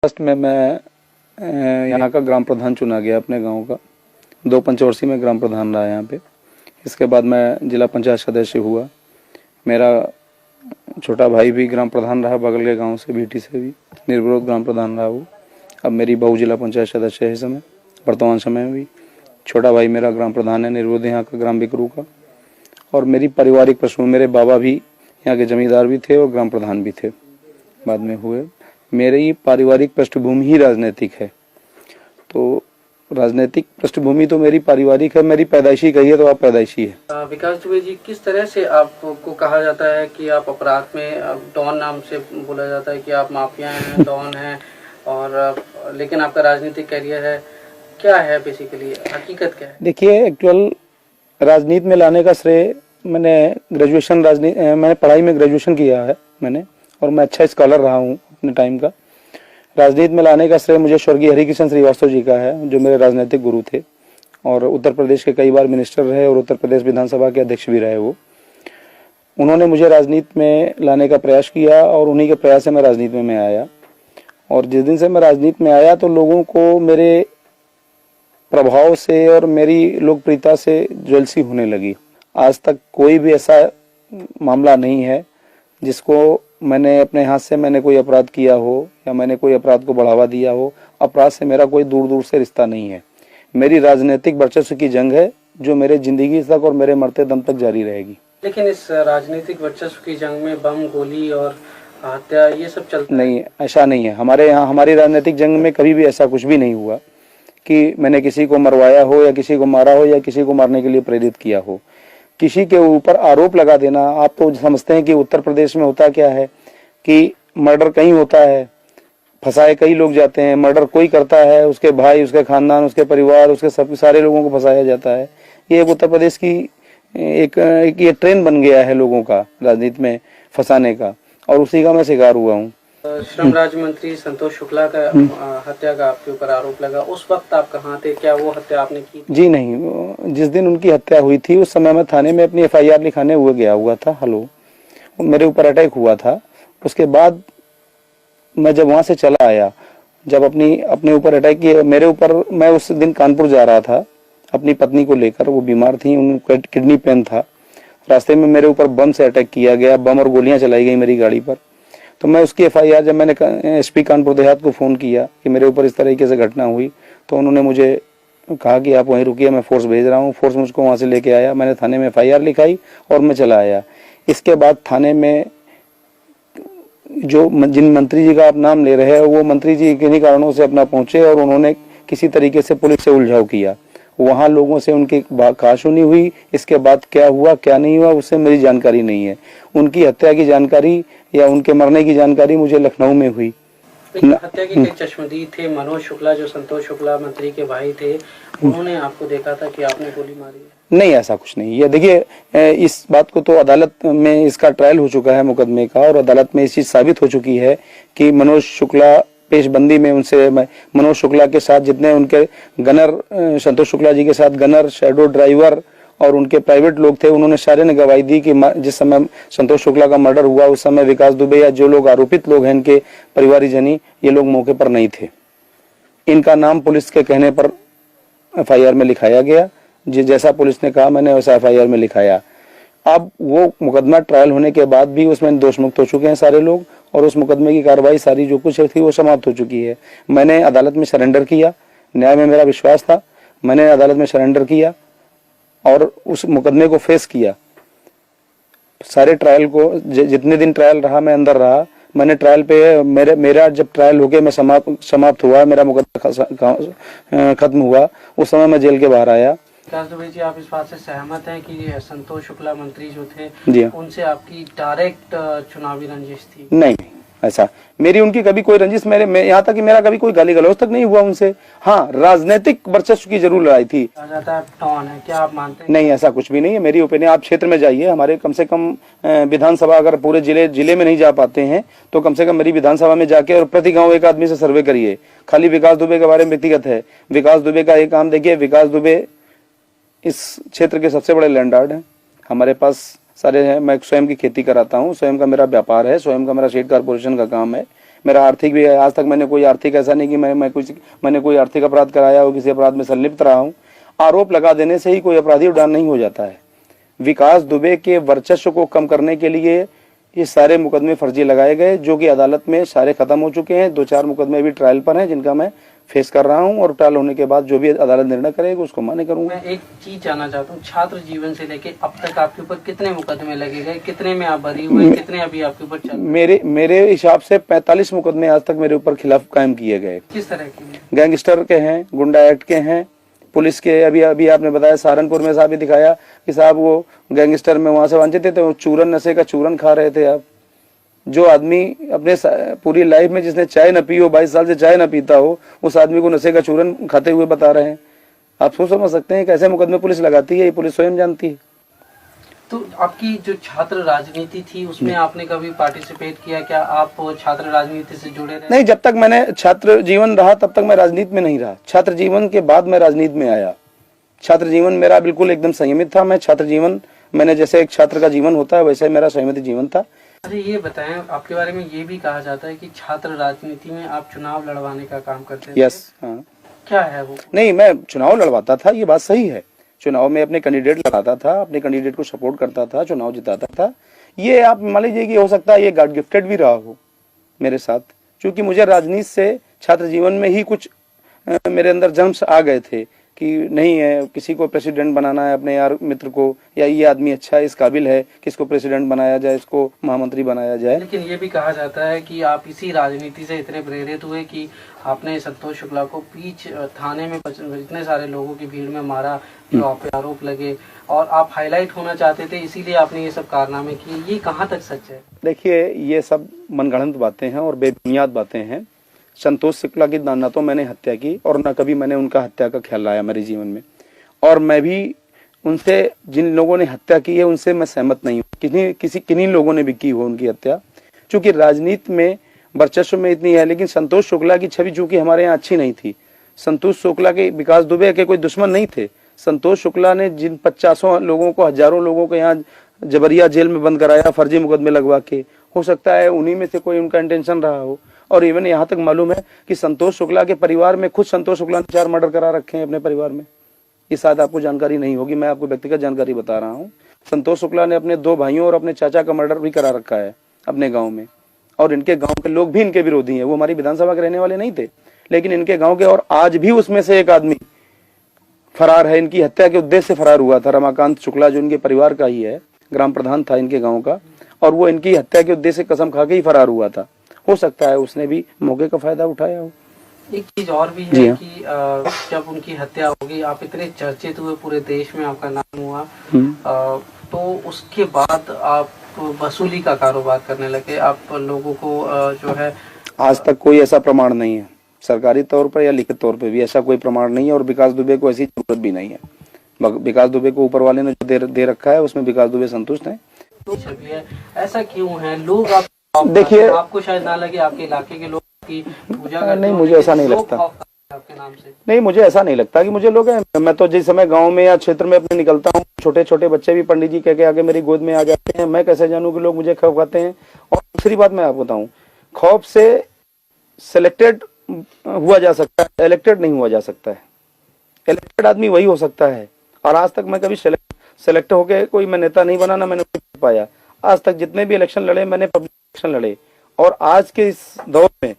First में मैं यहाँ का ग्राम प्रधान चुना गया अपने गांव का। 2 पंचवर्षीय में ग्राम प्रधान रहा यहाँ पे। इसके बाद मैं जिला पंचायत सदस्य हुआ। मेरा छोटा भाई भी ग्राम प्रधान रहा, बगल के गांव से बीटी से भी निर्विरोध ग्राम प्रधान रहा वो। अब मेरी बहू जिला पंचायत सदस्य है इस समय, वर्तमान समय में भी। छोटा भाई मेरा ग्राम प्रधान है निर्विरोध यहाँ का, ग्राम बिकरू का। और मेरी पारिवारिक पृष्ठभूमि, मेरे बाबा भी यहाँ के जमींदार भी थे और ग्राम प्रधान भी थे, बाद में हुए। मेरी पारिवारिक पृष्ठभूमि ही राजनीतिक है। तो राजनीतिक पृष्ठभूमि तो मेरी पारिवारिक है, मेरी पैदाइशी कही तो आप पैदाइशी है। विकास दुबे जी, किस तरह से आपको कहा जाता है कि आप अपराध में डॉन नाम से बोला जाता है कि आप माफिया हैं, डॉन हैं, और लेकिन आपका राजनीतिक करियर है, क्या है बेसिकली, हकीकत क्या है? देखिए, एक्चुअल राजनीति में लाने का श्रेय मैंने पढ़ाई में ग्रेजुएशन किया है मैंने, और मैं अच्छा स्कॉलर रहा हूँ अपने टाइम का। राजनीति में लाने का श्रेय मुझे स्वर्गीय हरिकिशन श्रीवास्तव जी का है, जो मेरे राजनीतिक गुरु थे और उत्तर प्रदेश के कई बार मिनिस्टर रहे और उत्तर प्रदेश विधानसभा के अध्यक्ष भी रहे वो। उन्होंने मुझे राजनीति में लाने का प्रयास किया और उन्हीं के प्रयास से मैं राजनीति में आया। और जिस दिन से मैं राजनीति में आया तो लोगों को मेरे प्रभाव से और मेरी लोकप्रियता से ज्वेलसी होने लगी। आज तक कोई भी ऐसा मामला नहीं है जिसको मैंने अपने हाथ से मैंने कोई अपराध किया हो या मैंने कोई अपराध को बढ़ावा दिया हो। अपराध से मेरा कोई दूर दूर से रिश्ता नहीं है। मेरी राजनीतिक वर्चस्व की जंग है जो मेरे जिंदगी तक और मेरे मरते दम तक जारी रहेगी। लेकिन इस राजनीतिक वर्चस्व की जंग में बम, गोली और हत्या ये सब चलता नहीं, ऐसा नहीं है। हमारे यहाँ हमारी राजनीतिक जंग में कभी भी ऐसा कुछ भी नहीं हुआ कि मैंने किसी को मरवाया हो या किसी को मारा हो या किसी को मारने के लिए प्रेरित किया हो। किसी के ऊपर आरोप लगा देना, आप तो समझते हैं कि उत्तर प्रदेश में होता क्या है कि मर्डर कहीं होता है, फंसाए कई लोग जाते हैं। मर्डर कोई करता है, उसके भाई, उसके खानदान, उसके परिवार, उसके सब सारे लोगों को फंसाया जाता है। ये उत्तर प्रदेश की एक ये ट्रेंड बन गया है लोगों का राजनीति में फंसाने का, और उसी का मैं शिकार हुआ हूँ। श्रम राज्य मंत्री संतोष शुक्ला का हत्या का आपके ऊपर आरोप लगा, उस वक्त आप कहाँ थे? क्या वो हत्या आपने की? जी नहीं, जिस दिन उनकी हत्या हुई थी उस समय मैं थाने में अपनी FIR लिखाने हुए गया हुआ था। मेरे ऊपर अटैक हुआ था। उसके बाद मैं जब वहां से चला आया, जब अपने ऊपर अटैक किया मेरे ऊपर, मैं उस दिन कानपुर जा रहा था अपनी पत्नी को लेकर। वो बीमार थी, उनको किडनी पेन था। रास्ते में मेरे ऊपर बम से अटैक किया गया, बम और गोलियां चलाई गई मेरी गाड़ी पर। तो मैं उसकी FIR, जब मैंने SP कानपुर देहात को फ़ोन किया कि मेरे ऊपर इस तरीके से घटना हुई, तो उन्होंने मुझे कहा कि आप वहीं रुकिए, मैं फोर्स भेज रहा हूँ। फोर्स मुझको वहाँ से लेके आया, मैंने थाने में FIR लिखाई और मैं चला आया। इसके बाद थाने में जिन मंत्री जी का आप नाम ले रहे हैं, वो मंत्री जी किन्हीं कारणों से अपना पहुंचे और उन्होंने किसी तरीके से पुलिस से उलझाव किया। वहां लोगों से उनकी कहासुनी हुई। इसके बाद क्या हुआ क्या नहीं हुआ उससे मेरी जानकारी नहीं है। उनकी हत्या की जानकारी या उनके मरने की जानकारी मुझे लखनऊ में हुई। हत्या के कई चश्मदीद थे। मनोज शुक्ला, जो संतोष शुक्ला मंत्री के भाई थे, उन्होंने आपको देखा था कि आपने गोली मारी है? नहीं, ऐसा कुछ नहीं। ये देखिए, इस बात को तो अदालत में इसका ट्रायल हो चुका है मुकदमे का, और अदालत में इस चीज साबित हो चुकी है कि मनोज शुक्ला पेशबंदी में उनसे, मनोज शुक्ला के साथ जितने उनके गनर, संतोष शुक्ला जी के साथ गनर, शैडो ड्राइवर और उनके प्राइवेट लोग थे, उन्होंने सारे ने गवाही दी कि जिस समय संतोष शुक्ला का मर्डर हुआ उस समय विकास दुबे या जो लोग आरोपित लोग हैं इनके परिवारजनी, ये लोग मौके पर नहीं थे। इनका नाम पुलिस के कहने पर FIR में लिखाया गया। जैसा पुलिस ने कहा मैंने वैसा FIR में लिखाया। अब वो मुकदमा ट्रायल होने के बाद भी उसमें दोष मुक्त हो चुके हैं सारे लोग, और उस मुकदमे की कार्रवाई सारी जो कुछ थी वो समाप्त हो चुकी है। मैंने अदालत में सरेंडर किया, न्याय में मेरा विश्वास था, मैंने अदालत में सरेंडर किया और उस मुकदमे को फेस किया। सारे ट्रायल को, जितने दिन ट्रायल रहा मैं अंदर रहा। मैंने ट्रायल पे मेरा जब ट्रायल हो गया, मैं समाप्त हुआ, मेरा मुकदमा खत्म हुआ, उस समय मैं जेल के बाहर आया। विकास दुबे जी, आप इस बात से सहमत हैं कि संतोष शुक्ला मंत्री जो थे जी, उनसे आपकी डायरेक्ट चुनावी रंजिश थी? नहीं, ऐसा मेरी उनकी कभी कोई रंजिश, यहाँ तक कि मेरा कभी कोई गाली गलौज तक नहीं हुआ उनसे। हाँ, राजनीतिक वर्चस्व की जरूर लड़ाई थी। टॉन है, क्या आप मानते हैं? नहीं, ऐसा कुछ भी नहीं है। मेरी ओपिनियन, आप क्षेत्र में जाइए, हमारे कम से कम विधानसभा, अगर पूरे जिले में नहीं जा पाते हैं तो कम से कम मेरी विधानसभा में जाके और प्रति गांव एक आदमी से सर्वे करिए। खाली विकास दुबे के बारे में व्यक्तिगत है, विकास दुबे का एक काम देखिए। विकास दुबे इस क्षेत्र के सबसे बड़े लैंडलॉर्ड हैं। हमारे पास सारे हैं। मैं स्वयं की खेती कराता हूँ, स्वयं का मेरा व्यापार है, स्वयं का मेरा शेड कारपोरेशन का काम है। मेरा आर्थिक भी है। आज तक मैंने कोई आर्थिक ऐसा नहीं कि मैंने कोई आर्थिक अपराध कराया हो, किसी अपराध में संलिप्त रहा हूँ। आरोप लगा देने से ही कोई अपराधी उड़ान नहीं हो जाता है। विकास दुबे के वर्चस्व को कम करने के लिए ये सारे मुकदमे फर्जी लगाए गए, जो कि अदालत में सारे खत्म हो चुके हैं। 2-4 मुकदमे भी ट्रायल पर हैं, जिनका मैं फेस कर रहा हूं, और ट्रायल होने के बाद जो भी अदालत निर्णय करेगी उसको मान्य करूंगा। मैं एक चीज जानना चाहता हूँ, छात्र जीवन से लेके अब तक आपके ऊपर कितने मुकदमे लगे गए, कितने में आप बरी हुए, कितने अभी आपके ऊपर चल रहे हैं? मेरे हिसाब से 45 मुकदमे आज तक मेरे ऊपर खिलाफ कायम किए गए। किस तरह के? गैंगस्टर के हैं, गुंडा एक्ट के हैं, पुलिस के। अभी आपने बताया सहारनपुर में साहब दिखाया कि साहब वो गैंगस्टर में वहां से वांछित थे, वो चूरन, नशे का चूरन खा रहे थे। आप जो आदमी अपने पूरी लाइफ में जिसने चाय न पी हो, 22 साल से चाय न पीता हो, उस आदमी को नशे का चूरन खाते हुए बता रहे हैं। आप सोच समझ सकते हैं कैसे मुकदमे पुलिस लगाती है, ये पुलिस स्वयं जानती है। तो आपकी जो छात्र राजनीति थी उसमें आपने कभी पार्टिसिपेट किया? क्या आप छात्र राजनीति से जुड़े रहे? नहीं, जब तक मैंने छात्र जीवन रहा तब तक मैं राजनीति में नहीं रहा। छात्र जीवन के बाद मैं राजनीति में आया। छात्र जीवन मेरा बिल्कुल एकदम संयमित था। मैं छात्र जीवन, मैंने जैसे एक छात्र का जीवन होता है वैसे मेरा संयमित जीवन था। अरे ये बताएं, आपके बारे में ये भी कहा जाता है कि छात्र राजनीति में आप चुनाव लड़वाने का काम करते थे। यस, हाँ। क्या है वो? नहीं, मैं चुनाव लड़वाता था, ये बात सही है। चुनाव में अपने कैंडिडेट लड़ाता था, अपने कैंडिडेट को सपोर्ट करता था, चुनाव जिताता था। ये आप मान लीजिए कि हो सकता है ये गॉड गिफ्टेड भी रहा हो मेरे साथ, क्योंकि मुझे राजनीति से छात्र जीवन में ही कुछ मेरे अंदर जर्म्स आ गए थे कि नहीं है, किसी को प्रेसिडेंट बनाना है अपने यार मित्र को, या ये आदमी अच्छा है, इस काबिल है, किसको प्रेसिडेंट बनाया जाए, इसको महामंत्री बनाया जाए। लेकिन ये भी कहा जाता है कि आप इसी राजनीति से इतने प्रेरित हुए कि आपने संतोष शुक्ला को बीच थाने में इतने सारे लोगों की भीड़ में मारा, जो आप पे आरोप लगे, और आप हाईलाइट होना चाहते थे, इसीलिए आपने ये सब कारनामे किए। ये कहाँ तक सच है? देखिए, ये सब मनगढ़ंत बातें हैं और बेबुनियाद बातें हैं। संतोष शुक्ला की ना तो मैंने हत्या की और न कभी मैंने उनका हत्या का ख्याल लाया मेरे जीवन में, और मैं भी उनसे, जिन लोगों ने हत्या की है उनसे मैं सहमत नहीं हूँ। किन्हीं लोगों ने भी की हो उनकी हत्या, क्योंकि राजनीति में वर्चस्व में इतनी है। लेकिन संतोष शुक्ला की छवि चूंकि हमारे यहाँ अच्छी नहीं थी। संतोष शुक्ला के, विकास दुबे के कोई दुश्मन नहीं थे। संतोष शुक्ला ने जिन 50 लोगों को, हजारों लोगों को यहाँ जबरिया जेल में बंद कराया फर्जी मुकदमे लगवा के, हो सकता है उन्हीं में से कोई उनका इंटेंशन रहा हो। और इवन यहाँ तक मालूम है कि संतोष शुक्ला के परिवार में, खुद संतोष शुक्ला ने 4 मर्डर करा रखे हैं अपने परिवार में। ये शायद आपको जानकारी नहीं होगी, मैं आपको व्यक्तिगत जानकारी बता रहा हूँ। संतोष शुक्ला ने अपने 2 भाइयों और अपने चाचा का मर्डर भी करा रखा है अपने गाँव में, और इनके गाँव के लोग भी इनके विरोधी हैं। वो हमारी विधानसभा के रहने वाले नहीं थे, लेकिन इनके गाँव के, और आज भी उसमें से एक आदमी फरार है। इनकी हत्या के उद्देश्य से फरार हुआ था रमाकांत शुक्ला, जो इनके परिवार का ही है, ग्राम प्रधान था इनके गाँव का, और वो इनकी हत्या के उद्देश्य से कसम खा के ही फरार हुआ था। हो सकता है उसने भी मौके का फायदा उठाया हो। एक चीज और भी है कि जब उनकी हत्या होगी, आप इतने चर्चित हुए, पूरे देश में आपका नाम हुआ, तो उसके बाद आप वसूली का कारोबार करने लगे, आप लोगों को जो है। आज तक कोई ऐसा प्रमाण नहीं है, सरकारी तौर पर या लिखित तौर पर भी ऐसा कोई प्रमाण नहीं है, और विकास दुबे को ऐसी जरूरत भी नहीं है। विकास दुबे को ऊपर वाले ने जो दे रखा है उसमें विकास दुबे संतुष्ट है। छवि है, ऐसा क्यों है? लोग आप देखिए, आपको शायद ना लगे, आपके इलाके के लोग की पूजा करते, नहीं मुझे ऐसा नहीं लगता, आपके नाम से। नहीं मुझे ऐसा नहीं लगता कि मुझे लोग हैं। मैं तो जिस समय गांव में या क्षेत्र में अपने निकलता हूँ, छोटे छोटे बच्चे भी पंडित जी कह के आगे मेरी गोद में आ जाते हैं। मैं कैसे जानूं कि लोग मुझे खौफ खाते हैं? और दूसरी बात मैं आपको बताऊं, खौफ से सिलेक्टेड हुआ जा सकता है, इलेक्टेड नहीं हुआ जा सकता है। इलेक्टेड आदमी वही हो सकता है, और आज तक मैं कभी सेलेक्ट होके कोई मैं नेता नहीं बना, ना मैंने पाया। आज तक जितने भी इलेक्शन लड़े मैंने पब्लिक इलेक्शन लड़े, और आज के इस दौर में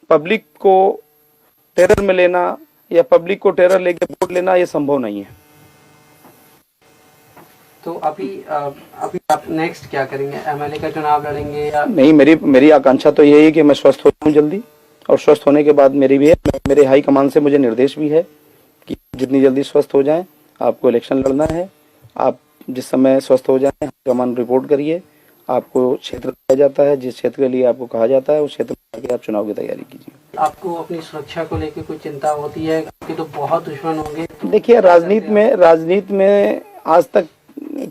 पब्लिक को टेरर में लेना या पब्लिक को टेरर लेके वोट लेना ये संभव नहीं है। तो अभी आप नेक्स्ट क्या करेंगे? एमएलए का चुनाव लड़ेंगे या नहीं? मेरी आकांक्षा तो यही है कि मैं स्वस्थ हो जाऊं जल्दी, और स्वस्थ होने के बाद मेरे हाई कमान से मुझे निर्देश भी है कि जितनी जल्दी स्वस्थ हो जाएं आपको इलेक्शन लड़ना है। आप जिस समय स्वस्थ हो जाएं कमान रिपोर्ट करिए, आपको क्षेत्र दिया जाता है, जिस क्षेत्र के लिए आपको कहा जाता है उस क्षेत्र में आके आप चुनाव की तैयारी कीजिए। आपको अपनी सुरक्षा को लेकर कोई चिंता होती है? आपके तो बहुत दुश्मन होंगे। तो देखिए, राजनीति में आज तक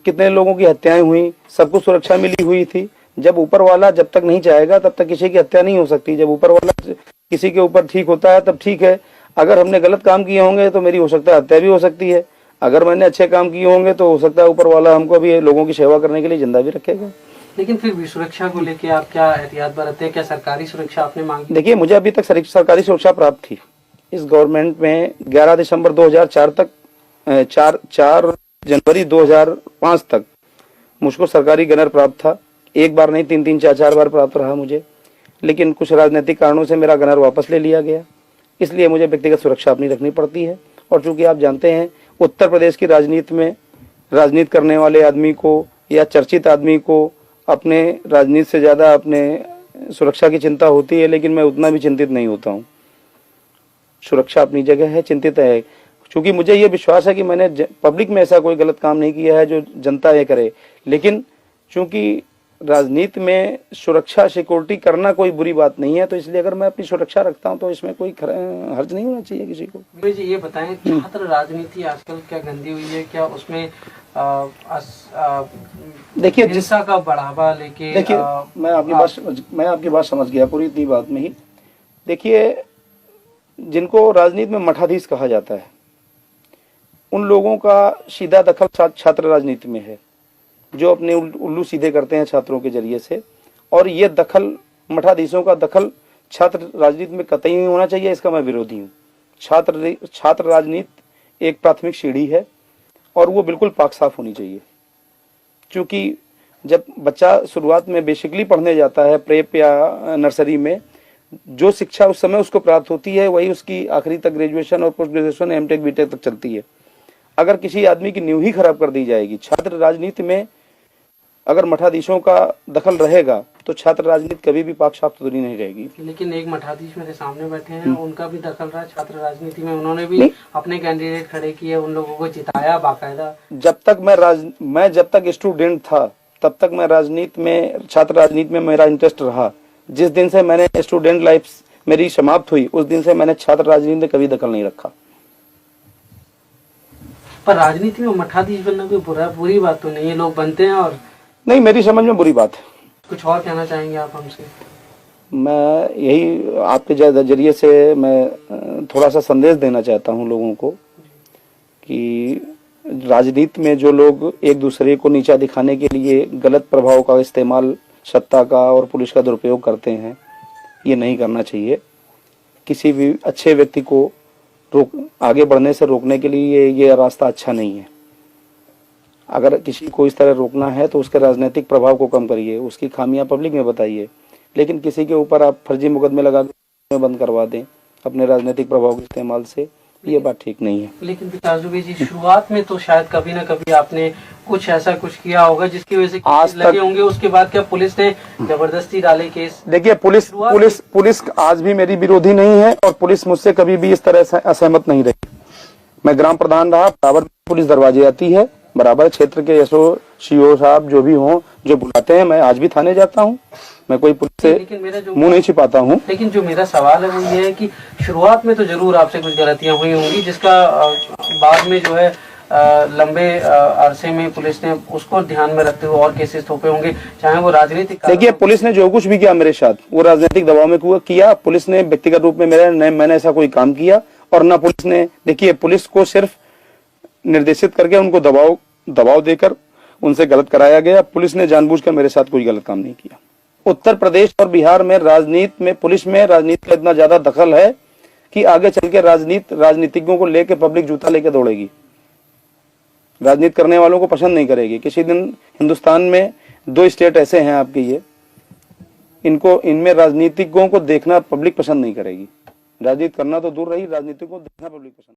कितने लोगों की हत्याएं हुई, सबको सुरक्षा मिली हुई थी। जब ऊपर वाला जब तक नहीं चाहेगा तब तक किसी की हत्या नहीं हो सकती। जब ऊपर वाला किसी के ऊपर ठीक होता है तब ठीक है। अगर हमने गलत काम किए होंगे तो मेरी हो सकता है हत्या भी हो सकती है। अगर मैंने अच्छे काम किए होंगे तो हो सकता है ऊपर वाला हमको भी लोगों की सेवा करने के लिए जिंदा भी रखेगा। लेकिन फिर भी सुरक्षा को लेके आप क्या एहतियात बरतते हैं? क्या सरकारी सुरक्षा आपने मांगी? देखिए, मुझे अभी तक सरकारी सुरक्षा प्राप्त थी इस गवर्नमेंट में 11 दिसंबर 2004 तक 4 जनवरी 2005 तक मुझको सरकारी गनर प्राप्त था। एक बार नहीं, 3-3 4-4 बार प्राप्त रहा मुझे, लेकिन कुछ राजनीतिक कारणों से मेरा गनर वापस ले लिया गया। इसलिए मुझे व्यक्तिगत सुरक्षा अपनी रखनी पड़ती है। और चूंकि आप जानते हैं, उत्तर प्रदेश की राजनीति में राजनीति करने वाले आदमी को या चर्चित आदमी को अपने राजनीति से ज़्यादा अपने सुरक्षा की चिंता होती है, लेकिन मैं उतना भी चिंतित नहीं होता हूँ। सुरक्षा अपनी जगह है, चिंतित है, क्योंकि मुझे ये विश्वास है कि मैंने पब्लिक में ऐसा कोई गलत काम नहीं किया है जो जनता ये करे। लेकिन चूंकि राजनीति में सुरक्षा सिक्योरिटी करना कोई बुरी बात नहीं है, तो इसलिए अगर मैं अपनी सुरक्षा रखता हूं तो इसमें कोई हर्ज नहीं होना चाहिए किसी को। जी, ये बताएं, छात्र राजनीति आजकल क्या गंदी हुई है? क्या उसमें देखिए, हिंसा का बढ़ावा लेके? देखिए, मैं आपकी बात समझ गया पूरी इतनी बात में ही। देखिए, जिनको राजनीति में मठाधीश कहा जाता है, उन लोगों का सीधा दखल छात्र राजनीति में है, जो अपने उल्लू सीधे करते हैं छात्रों के जरिए से। और ये दखल, मठाधीशों का दखल छात्र राजनीति में कतई नहीं होना चाहिए, इसका मैं विरोधी हूँ। छात्र राजनीति एक प्राथमिक सीढ़ी है और वो बिल्कुल पाक साफ होनी चाहिए। क्योंकि जब बच्चा शुरुआत में बेसिकली पढ़ने जाता है, प्रेप या नर्सरी में, जो शिक्षा उस समय उसको प्राप्त होती है वही उसकी आखिरी तक ग्रेजुएशन और पोस्ट ग्रेजुएशन, एमटेक, बीटेक तक चलती है। अगर किसी आदमी की नींव ही खराब कर दी जाएगी छात्र राजनीति में, अगर मठाधीशों का दखल रहेगा तो छात्र राजनीति कभी भी पाक साफ सुथरी नहीं रहेगी। लेकिन एक मठाधीश मेरे सामने बैठे हैं, उनका भी दखल रहा छात्र राजनीति में, उन्होंने भी अपने कैंडिडेट खड़े किए, उन लोगों को जिताया बाकायदा। जब तक मैं जब तक स्टूडेंट था तब तक मैं राजनीति में, छात्र राजनीति में मेरा इंटरेस्ट रहा। जिस दिन से मैंने स्टूडेंट लाइफ मेरी समाप्त हुई, उस दिन से मैंने छात्र राजनीति में कभी दखल नहीं रखा। पर राजनीति में मठाधीश बनना कोई बुरी बात तो नहीं है, लोग बनते हैं। और नहीं, मेरी समझ में बुरी बात है। कुछ और कहना चाहेंगे आप हमसे? मैं यही आपके जरिए से मैं थोड़ा सा संदेश देना चाहता हूँ लोगों को कि राजनीति में जो लोग एक दूसरे को नीचा दिखाने के लिए गलत प्रभाव का इस्तेमाल, सत्ता का और पुलिस का दुरुपयोग करते हैं, ये नहीं करना चाहिए। किसी भी अच्छे व्यक्ति को आगे बढ़ने से रोकने के लिए ये रास्ता अच्छा नहीं है। अगर किसी को इस तरह रोकना है तो उसके राजनीतिक प्रभाव को कम करिए, उसकी खामियां पब्लिक में बताइए, लेकिन किसी के ऊपर आप फर्जी मुकदमे लगा के बंद करवा दें अपने राजनीतिक प्रभाव के इस्तेमाल से, ये बात ठीक नहीं है। लेकिन विकास दुबे जी, शुरुआत में तो शायद कभी ना कभी आपने कुछ ऐसा कुछ किया होगा जिसकी वजह से आज लगे होंगे, उसके बाद क्या पुलिस ने जबरदस्ती डाले केस? देखिए, पुलिस आज भी मेरी विरोधी नहीं है और पुलिस मुझसे कभी भी इस तरह से असहमत नहीं रही। मैं ग्राम प्रधान रहा, बराबर पुलिस दरवाजे आती है, बराबर क्षेत्र के एसओ सीओ साहब जो भी हों, जो बुलाते हैं, मैं आज भी थाने जाता हूँ। मैं कोई पुलिस से मुंह नहीं छिपाता हूँ। लेकिन जो मेरा सवाल है वो ये है कि शुरुआत में तो जरूर आपसे कुछ गलतियां हुई होंगी, जिसका बाद में जो है लंबे अरसे में पुलिस ने उसको ध्यान में रखते हुए और केसेस थोपे होंगे, चाहे वो राजनीतिक। देखिए, पुलिस ने जो कुछ भी किया मेरे साथ वो राजनीतिक दबाव में किया। पुलिस ने व्यक्तिगत रूप में मैंने ऐसा कोई काम किया और न पुलिस ने। देखिए, पुलिस को सिर्फ निर्देशित करके उनको दबाव देकर उनसे गलत कराया गया। पुलिस ने जानबूझकर मेरे साथ कोई गलत काम नहीं किया। उत्तर प्रदेश और बिहार में राजनीति में, पुलिस में राजनीति का इतना ज्यादा दखल है कि आगे चल के राजनीतिज्ञों को लेके पब्लिक जूता लेके दौड़ेगी, राजनीति करने वालों को पसंद नहीं करेगी। किसी दिन हिंदुस्तान में 2 स्टेट ऐसे हैं आपके, ये इनमें राजनीतिज्ञों को देखना पब्लिक पसंद नहीं करेगी। राजनीति करना तो दूर रही, राजनीतिज्ञों को देखना पब्लिक पसंद